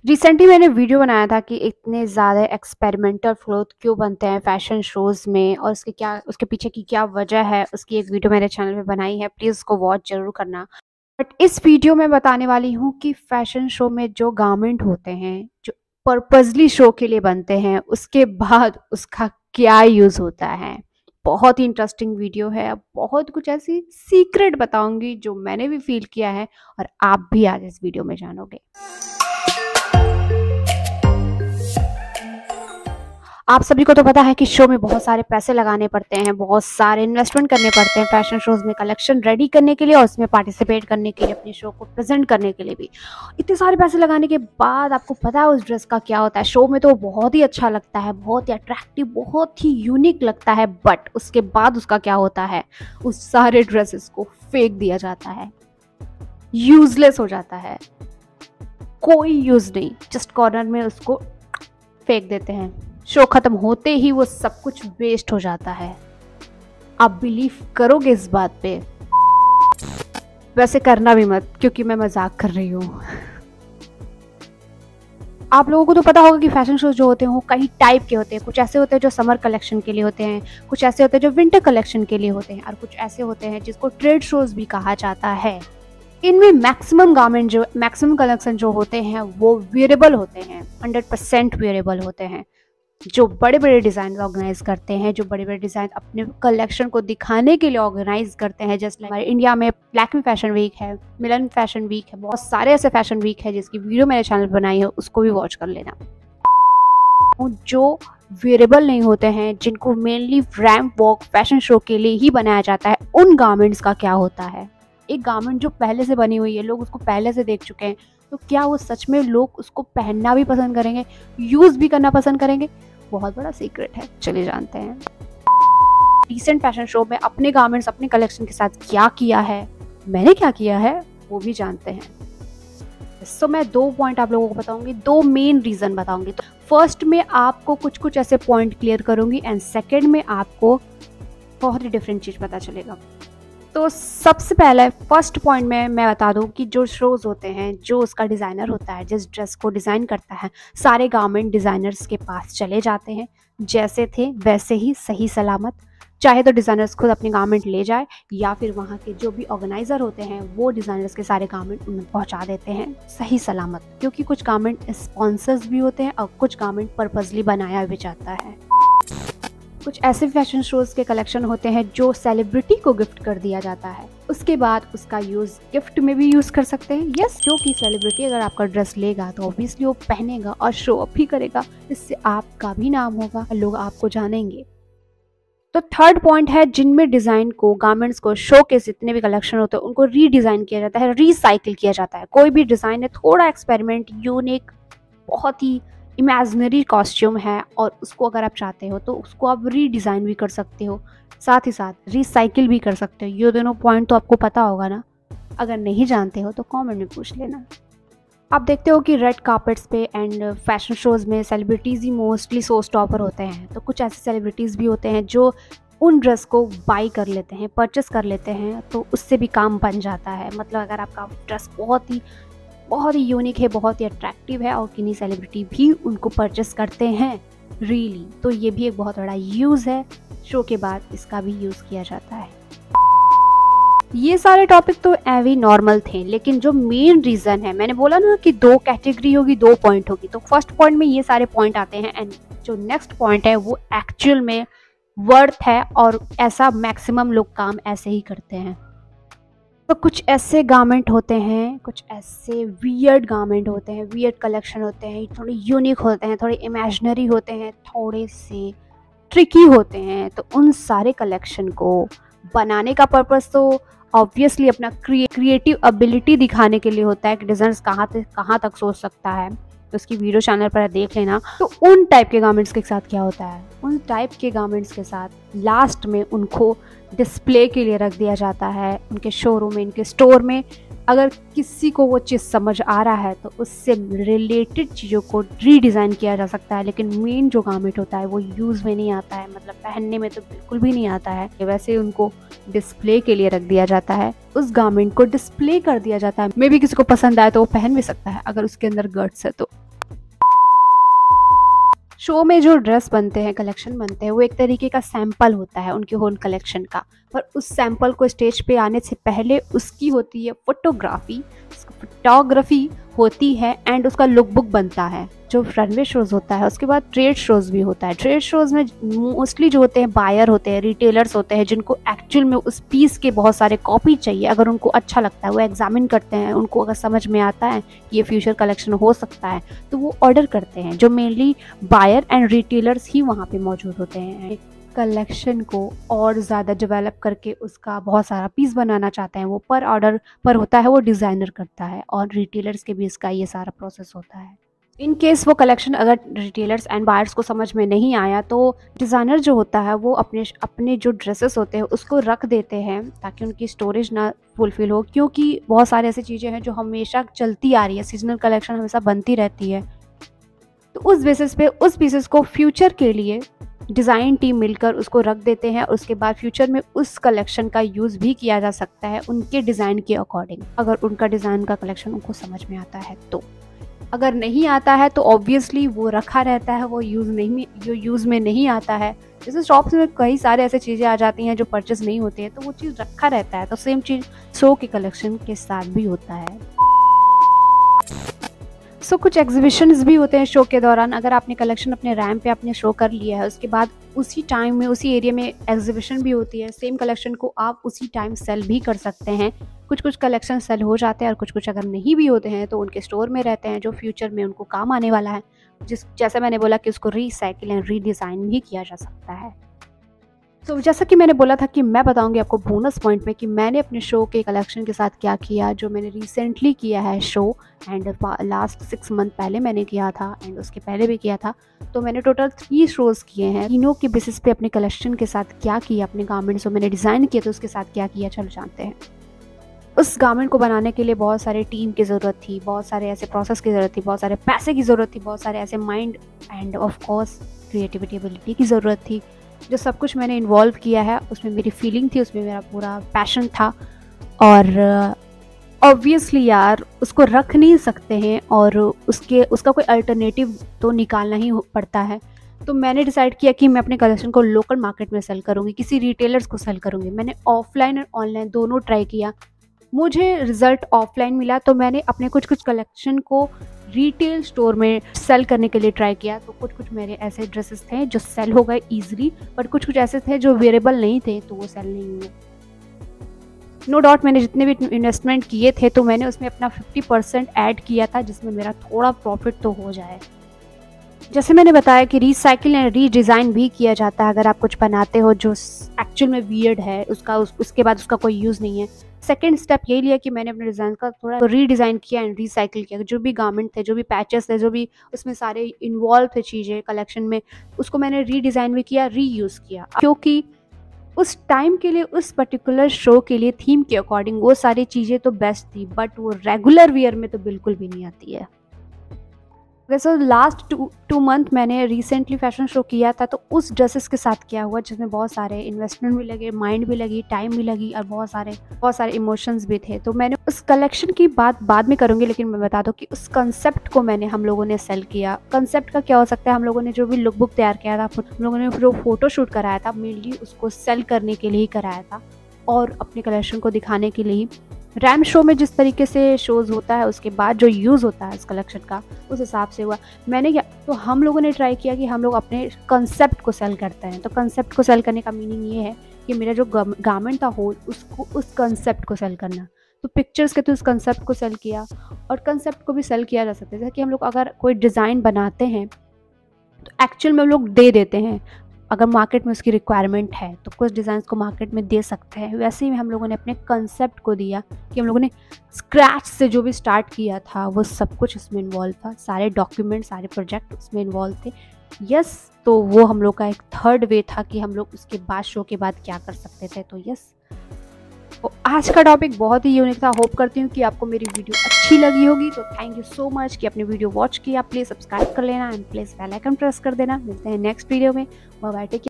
Recently मैंने video बनाया था कि इतने ज़्यादा एक्सपेरिमेंटल क्लोथ क्यों बनते हैं फैशन शोज़ में और उसके पीछे की क्या वजह है, उसकी एक वीडियो मेरे चैनल पे बनाई है। प्लीज़ उसको वॉच ज़रूर करना। बट इस वीडियो में बताने वाली हूँ कि फैशन शो में जो गारमेंट होते हैं, जो पर्पज़ली शो के लिए बनते हैं, उसके बाद उसका क्या यूज़ होता है। बहुत ही इंटरेस्टिंग वीडियो है। बहुत कुछ ऐसी सीक्रेट बताऊँगी जो मैंने भी फ़ील किया है और आप भी आज इस वीडियो में जानोगे। आप सभी को तो पता है कि शो में बहुत सारे पैसे लगाने पड़ते हैं, बहुत सारे इन्वेस्टमेंट करने पड़ते हैं फैशन शोज़ में कलेक्शन रेडी करने के लिए और उसमें पार्टिसिपेट करने के लिए, अपने शो को प्रेज़ेंट करने के लिए भी। इतने सारे पैसे लगाने के बाद आपको पता है उस ड्रेस का क्या होता है। शो में तो बहुत ही अच्छा लगता है, बहुत ही अट्रैक्टिव, बहुत ही यूनिक लगता है, बट उसके बाद उसका क्या होता है, उस सारे ड्रेसेस को फेंक दिया जाता है, यूज़लेस हो जाता है, कोई यूज़ नहीं, जस्ट कॉर्नर में उसको फेंक देते हैं। शो खत्म होते ही वो सब कुछ वेस्ट हो जाता है। आप बिलीव करोगे इस बात पे? वैसे करना भी मत, क्योंकि मैं मजाक कर रही हूँ। आप लोगों को तो पता होगा कि फैशन शोज जो होते हैं वो कई टाइप के होते हैं। कुछ ऐसे होते हैं जो समर कलेक्शन के लिए होते हैं, कुछ ऐसे होते हैं जो विंटर कलेक्शन के लिए होते हैं और कुछ ऐसे होते हैं जिसको ट्रेड शोज भी कहा जाता है। इनमें मैक्सिमम कलेक्शन जो होते हैं वो वेरेबल होते हैं, 100% वेरेबल होते हैं। जो बड़े बड़े डिज़ाइन ऑर्गेनाइज करते हैं, जो बड़े बड़े डिज़ाइन अपने कलेक्शन को दिखाने के लिए ऑर्गेनाइज करते हैं, जैसे हमारे इंडिया में लैक्मे फैशन वीक है, मिलन फैशन वीक है, बहुत सारे ऐसे फैशन वीक है जिसकी वीडियो मैंने चैनल पर बनाई है, उसको भी वॉच कर लेना। जो वेरेबल नहीं होते हैं, जिनको mainly ramp walk fashion show के लिए ही बनाया जाता है, उन गारमेंट्स का क्या होता है। एक गारमेंट जो पहले से बनी हुई है, लोग उसको पहले से देख चुके हैं, तो क्या वो सच में लोग उसको पहनना भी पसंद करेंगे, यूज़ भी करना पसंद करेंगे? बहुत बड़ा सीक्रेट है, चलिए जानते हैं। रिसेंट फैशन शो में अपने गारमेंट्स अपने कलेक्शन के साथ क्या किया है, मैंने क्या किया है, वो भी जानते हैं। सो मैं 2 पॉइंट आप लोगों को बताऊंगी, 2 मेन रीजन बताऊंगी। तो फर्स्ट में आपको कुछ ऐसे पॉइंट क्लियर करूंगी एंड सेकंड में आपको बहुत ही डिफरेंट चीज पता चलेगा। तो सबसे पहले फर्स्ट पॉइंट में मैं बता दूं कि जो शोज़ होते हैं, जो उसका डिज़ाइनर होता है, जिस ड्रेस को डिज़ाइन करता है, सारे गारमेंट डिज़ाइनर्स के पास चले जाते हैं, जैसे थे वैसे ही सही सलामत। चाहे तो डिज़ाइनर्स खुद अपने गारमेंट ले जाए या फिर वहाँ के जो भी ऑर्गेनाइज़र होते हैं वो डिज़ाइनर्स के सारे गारमेंट उन्हें पहुँचा देते हैं सही सलामत। क्योंकि कुछ गारमेंट स्पॉन्सर्स भी होते हैं और कुछ गारमेंट पर्पजली बनाया भी जाता है। कुछ ऐसे फैशन शोज़ के कलेक्शन होते हैं जो सेलिब्रिटी को गिफ्ट कर दिया जाता है, उसके बाद उसका यूज़ गिफ्ट में भी यूज़ कर सकते हैं। यस, जो कि सेलिब्रिटी अगर आपका ड्रेस लेगा तो ऑब्वियसली वो पहनेगा और शो अप भी करेगा, इससे आपका भी नाम होगा और लोग आपको जानेंगे। तो थर्ड पॉइंट है, जिनमें डिज़ाइन को, गारमेंट्स को, शो के जितने भी कलेक्शन होते हैं उनको रीडिज़ाइन किया जाता है, रिसाइकिल किया जाता है। कोई भी डिज़ाइन है थोड़ा एक्सपेरिमेंट, यूनिक, बहुत ही इमेजिनरी कॉस्ट्यूम है और उसको अगर आप चाहते हो तो उसको आप रीडिज़ाइन भी कर सकते हो, साथ ही साथ रिसाइकिल भी कर सकते हो। ये दोनों पॉइंट तो आपको पता होगा ना। अगर नहीं जानते हो तो कमेंट में पूछ लेना। आप देखते हो कि रेड कार्पेट्स पे एंड फैशन शोज़ में सेलिब्रिटीज़ ही मोस्टली शो स्टॉपर होते हैं। तो कुछ ऐसे सेलिब्रिटीज़ भी होते हैं जो उन ड्रेस को बाई कर लेते हैं, परचेस कर लेते हैं, तो उससे भी काम बन जाता है। मतलब अगर आपका ड्रेस बहुत ही यूनिक है, बहुत ही अट्रैक्टिव है और किन्हीं सेलिब्रिटी भी उनको परचेस करते हैं रियली, तो ये भी एक बहुत बड़ा यूज़ है। शो के बाद इसका भी यूज़ किया जाता है। ये सारे टॉपिक तो एवी नॉर्मल थे, लेकिन जो मेन रीज़न है, मैंने बोला ना कि 2 कैटेगरी होगी, 2 पॉइंट होगी, तो फर्स्ट पॉइंट में ये सारे पॉइंट आते हैं एंड जो नेक्स्ट पॉइंट है वो एक्चुअल में वर्थ है और ऐसा मैक्सिमम लोग काम ऐसे ही करते हैं। तो कुछ ऐसे गारमेंट होते हैं, कुछ ऐसे वियर्ड गारमेंट होते हैं, वियर्ड कलेक्शन होते हैं, थोड़े यूनिक होते हैं, थोड़े इमेजिनरी होते हैं, थोड़े से ट्रिकी होते हैं। तो उन सारे कलेक्शन को बनाने का पर्पस तो ऑब्वियसली अपना क्रिएटिव एबिलिटी दिखाने के लिए होता है कि डिज़ाइनर्स कहाँ तक सोच सकता है। तो उसकी वीडियो चैनल पर देख लेना। तो उन टाइप के गारमेंट्स के साथ क्या होता है, उन टाइप के गारमेंट्स के साथ लास्ट में उनको डिस्प्ले के लिए रख दिया जाता है उनके शोरूम में, इनके स्टोर में। अगर किसी को वो चीज़ समझ आ रहा है तो उससे रिलेटेड चीज़ों को रीडिज़ाइन किया जा सकता है, लेकिन मेन जो गारमेंट होता है वो यूज़ में नहीं आता है, मतलब पहनने में तो बिल्कुल भी नहीं आता है। वैसे उनको डिस्प्ले के लिए रख दिया जाता है, उस गारमेंट को डिस्प्ले कर दिया जाता है। मे बी किसी को पसंद आए तो वो पहन भी सकता है अगर उसके अंदर गट्स है तो। शो में जो ड्रेस बनते हैं, कलेक्शन बनते हैं, वो एक तरीके का सैंपल होता है उनके होल कलेक्शन का। पर उस सैंपल को स्टेज पे आने से पहले उसकी होती है फोटोग्राफी होती है एंड उसका लुक बुक बनता है जो रनवे शोज़ होता है। उसके बाद ट्रेड शोज़ भी होता है। ट्रेड शोज़ में मोस्टली जो होते हैं बायर होते हैं, रिटेलर्स होते हैं, जिनको एक्चुअल में उस पीस के बहुत सारे कॉपी चाहिए। अगर उनको अच्छा लगता है वो एग्जामिन करते हैं, उनको अगर समझ में आता है कि ये फ्यूचर कलेक्शन हो सकता है तो वो ऑर्डर करते हैं। जो मेनली बायर एंड रिटेलर्स ही वहाँ पे मौजूद होते हैं। कलेक्शन को और ज़्यादा डेवलप करके उसका बहुत सारा पीस बनाना चाहते हैं, वो पर ऑर्डर पर होता है, वो डिज़ाइनर करता है और रिटेलर्स के भी इसका ये सारा प्रोसेस होता है। इन केस वो कलेक्शन अगर रिटेलर्स एंड बायर्स को समझ में नहीं आया तो डिज़ाइनर जो होता है वो अपने जो ड्रेसेस होते हैं उसको रख देते हैं ताकि उनकी स्टोरेज ना फुलफिल हो, क्योंकि बहुत सारी ऐसी चीज़ें हैं जो हमेशा चलती आ रही है। सीजनल कलेक्शन हमेशा बनती रहती है, तो उस बेसिस पे उस पीसेस को फ्यूचर के लिए डिज़ाइन टीम मिलकर उसको रख देते हैं। और उसके बाद फ्यूचर में उस कलेक्शन का यूज़ भी किया जा सकता है उनके डिज़ाइन के अकॉर्डिंग, अगर उनका डिज़ाइन का कलेक्शन उनको समझ में आता है तो। अगर नहीं आता है तो ऑब्वियसली वो रखा रहता है, वो यूज़ में नहीं आता है। जैसे शॉप्स में कई सारे ऐसे चीज़ें आ जाती हैं जो परचेस नहीं होती है, तो वो चीज़ रखा रहता है। तो सेम चीज़ शो के कलेक्शन के साथ भी होता है। कुछ एग्जीबिशंस भी होते हैं शो के दौरान। अगर आपने कलेक्शन अपने रैम पे आपने शो कर लिया है, उसके बाद उसी टाइम में उसी एरिया में एग्जीबिशन भी होती है। सेम कलेक्शन को आप उसी टाइम सेल भी कर सकते हैं। कुछ कलेक्शन सेल हो जाते हैं और कुछ अगर नहीं भी होते हैं तो उनके स्टोर में रहते हैं, जो फ्यूचर में उनको काम आने वाला है। जैसा मैंने बोला कि उसको रिसाइकिल एंड रीडिज़ाइन भी किया जा सकता है। तो जैसा कि मैंने बोला था कि मैं बताऊंगी आपको बोनस पॉइंट में कि मैंने अपने शो के कलेक्शन के साथ क्या किया, जो मैंने रिसेंटली किया है शो एंड लास्ट 6 मंथ पहले मैंने किया था एंड उसके पहले भी किया था। तो मैंने टोटल 3 शोज़ किए हैं। तीनों के बेसिस पे अपने कलेक्शन के साथ क्या किया, अपने गारमेंट्स को मैंने डिज़ाइन किया तो उसके साथ क्या किया, चलो जानते हैं। उस गारमेंट को बनाने के लिए बहुत सारे टीम की ज़रूरत थी, बहुत सारे ऐसे प्रोसेस की ज़रूरत थी, बहुत सारे पैसे की ज़रूरत थी, बहुत सारे ऐसे mind end of course creativity ability की ज़रूरत थी। जो सब कुछ मैंने इन्वॉल्व किया है उसमें मेरी फीलिंग थी, उसमें मेरा पूरा पैशन था। और ऑब्वियसली यार उसको रख नहीं सकते हैं और उसका कोई अल्टरनेटिव तो निकालना ही पड़ता है। तो मैंने डिसाइड किया कि मैं अपने कलेक्शन को लोकल मार्केट में सेल करूँगी, किसी रिटेलर्स को सेल करूँगी। मैंने ऑफलाइन और ऑनलाइन दोनों ट्राई किया। मुझे रिज़ल्ट ऑफलाइन मिला तो मैंने अपने कुछ कलेक्शन को रिटेल स्टोर में सेल करने के लिए ट्राई किया। तो कुछ मेरे ऐसे ड्रेसेस थे जो सेल हो गए ईजिली, बट कुछ ऐसे थे जो वेरेबल नहीं थे तो वो सेल नहीं हुए। नो डाउट मैंने जितने भी इन्वेस्टमेंट किए थे तो मैंने उसमें अपना 50% ऐड किया था, जिसमें मेरा थोड़ा प्रॉफिट तो हो जाए। जैसे मैंने बताया कि रिसाइकिल एंड रीडिज़ाइन भी किया जाता है। अगर आप कुछ बनाते हो जो एक्चुअल में वियर्ड है, उसके बाद उसका कोई यूज़ नहीं है, सेकेंड स्टेप यही लिया कि मैंने अपने डिज़ाइन का थोड़ा रीडिज़ाइन किया एंड रिसाइकिल किया। जो भी गारमेंट थे, जो भी पैचेस थे, जो भी उसमें सारे इन्वॉल्व थे चीज़ें कलेक्शन में, उसको मैंने रीडिज़ाइन भी किया, रीयूज़ किया। क्योंकि उस टाइम के लिए, उस पर्टिकुलर शो के लिए थीम के अकॉर्डिंग वो सारी चीज़ें तो बेस्ट थी, बट वो रेगुलर वियर में तो बिल्कुल भी नहीं आती है। वैसे लास्ट टू मंथ मैंने रिसेंटली फैशन शो किया था, तो उस ड्रेसेस के साथ क्या हुआ जिसमें बहुत सारे इन्वेस्टमेंट भी लगे, माइंड भी लगी, टाइम भी लगी और बहुत सारे इमोशंस भी थे। तो मैंने उस कलेक्शन की बात बाद में करूँगी, लेकिन मैं बता दूँ कि उस कंसेप्ट को हम लोगों ने सेल किया। कंसेप्ट का क्या हो सकता है, हम लोगों ने जो भी लुक बुक तैयार किया था, हम लोगों ने जो फोटो शूट कराया था, मेनली उसको सेल करने के लिए ही कराया था और अपने कलेक्शन को दिखाने के लिए ही। रैम शो में जिस तरीके से शोज़ होता है उसके बाद जो यूज़ होता है इस कलेक्शन का, उस हिसाब से हुआ। मैंने क्या, तो हम लोगों ने ट्राई किया कि हम लोग अपने कंसेप्ट को सेल करते हैं। तो कंसेप्ट को सेल करने का मीनिंग ये है कि मेरा जो गारमेंट था होल, उसको उस कंसेप्ट को सेल करना। तो पिक्चर्स के थ्रू उस कंसेप्ट को सेल किया और कंसेप्ट को भी सेल किया जा सकता है। जैसे कि हम लोग अगर कोई डिज़ाइन बनाते हैं तो एक्चुअल में हम लोग दे देते हैं, अगर मार्केट में उसकी रिक्वायरमेंट है तो कुछ डिज़ाइंस को मार्केट में दे सकते हैं। वैसे ही हम लोगों ने अपने कंसेप्ट को दिया कि हम लोगों ने स्क्रैच से जो भी स्टार्ट किया था वो सब कुछ इसमें इन्वॉल्व था, सारे डॉक्यूमेंट, सारे प्रोजेक्ट उसमें इन्वॉल्व थे। यस, तो वो हम लोग का एक थर्ड वे था कि हम लोग उसके बाद शो के बाद क्या कर सकते थे। तो यस, तो आज का टॉपिक बहुत ही यूनिक था। होप करती हूँ कि आपको मेरी वीडियो अच्छी लगी होगी। तो थैंक यू सो मच कि आपने वीडियो वॉच किया। प्लीज़ सब्सक्राइब कर लेना and please bell icon press कर देना। मिलते हैं नेक्स्ट वीडियो में। Bye bye, take care.